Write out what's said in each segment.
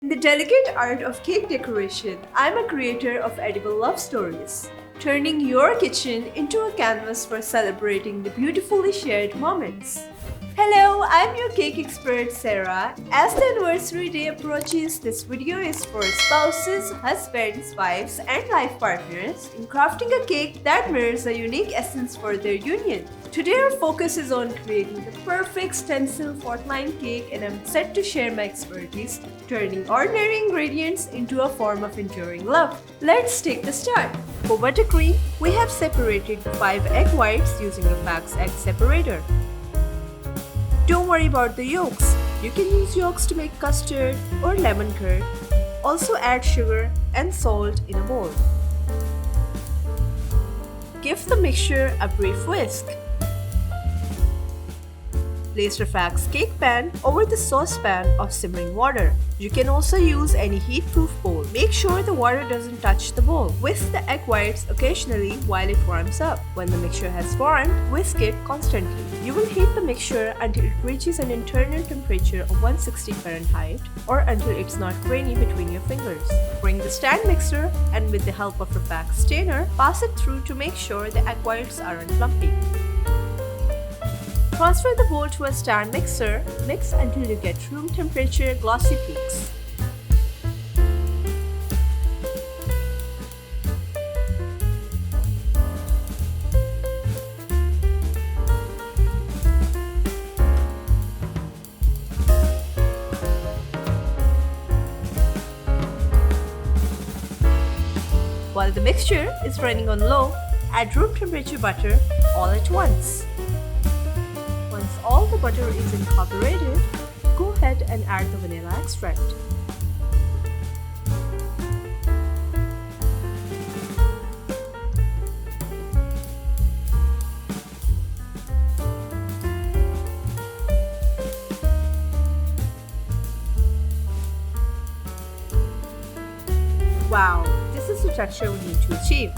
In the delicate art of cake decoration, I'm a creator of edible love stories, turning your kitchen into a canvas for celebrating the beautifully shared moments. Hello, I'm your cake expert Sarah. As the anniversary day approaches, this video is for spouses, husbands, wives, and life partners in crafting a cake that mirrors a unique essence for their union. Today our focus is on creating the perfect stencil Faultline cake, and I'm set to share my expertise turning ordinary ingredients into a form of enduring love. Let's take the start. For buttercream, we have separated 5 egg whites using RFAQK egg separator. Don't worry about the yolks. You can use yolks to make custard or lemon curd. Also add sugar and salt in a bowl. Give the mixture a brief whisk. Place RFAQK cake pan over the saucepan of simmering water. You can also use any heat-proof bowl. Make sure the water doesn't touch the bowl. Whisk the egg whites occasionally while it warms up. When the mixture has formed, whisk it constantly. You will heat the mixture until it reaches an internal temperature of 160 Fahrenheit or until it's not grainy between your fingers. Bring the stand mixer and with the help of RFAQK strainer, pass it through to make sure the egg whites aren't lumpy. Transfer the bowl to a stand mixer. Mix until you get room temperature glossy peaks. While the mixture is running on low, add room temperature butter all at once. Once all the butter is incorporated, go ahead and add the vanilla extract. Wow, this is the texture we need to achieve.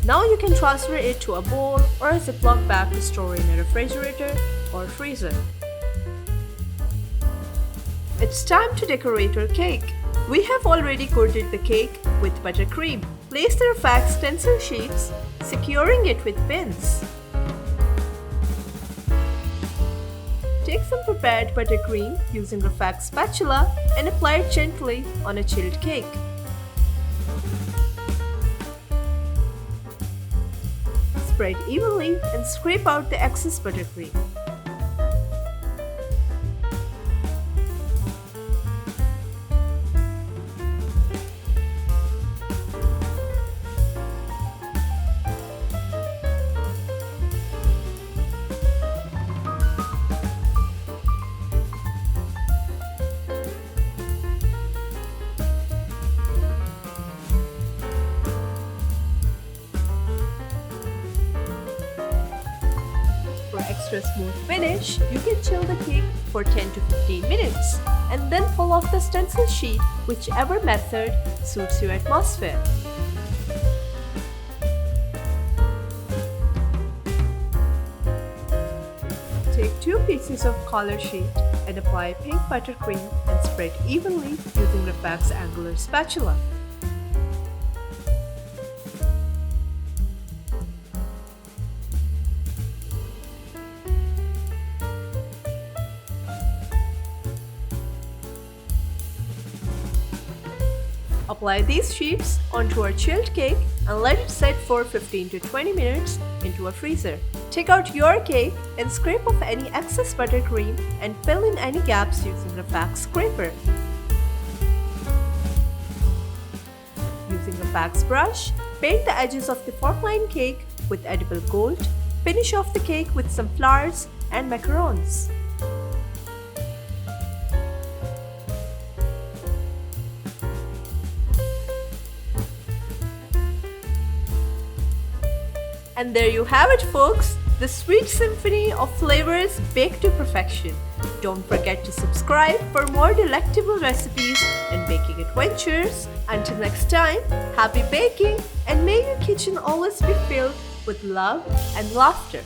Now you can transfer it to a bowl or a Ziploc bag to store in a refrigerator or freezer. It's time to decorate our cake. We have already coated the cake with buttercream. Place the RFAQK stencil sheets, securing it with pins. Take some prepared buttercream using RFAQK spatula and apply it gently on a chilled cake. Spread evenly and scrape out the excess buttercream. For extra smooth finish, you can chill the cake for 10 to 15 minutes and then pull off the stencil sheet, whichever method suits your atmosphere. Take 2 pieces of collar sheet and apply pink buttercream and spread evenly using RFAQK's angular spatula. Apply these sheets onto our chilled cake and let it set for 15 to 20 minutes into a freezer. Take out your cake and scrape off any excess buttercream and fill in any gaps using the RFAQK scraper. Using the RFAQK's brush, paint the edges of the Faultline cake with edible gold. Finish off the cake with some flowers and macarons. And there you have it, folks, the sweet symphony of flavors baked to perfection. Don't forget to subscribe for more delectable recipes and baking adventures. Until next time, happy baking, and may your kitchen always be filled with love and laughter.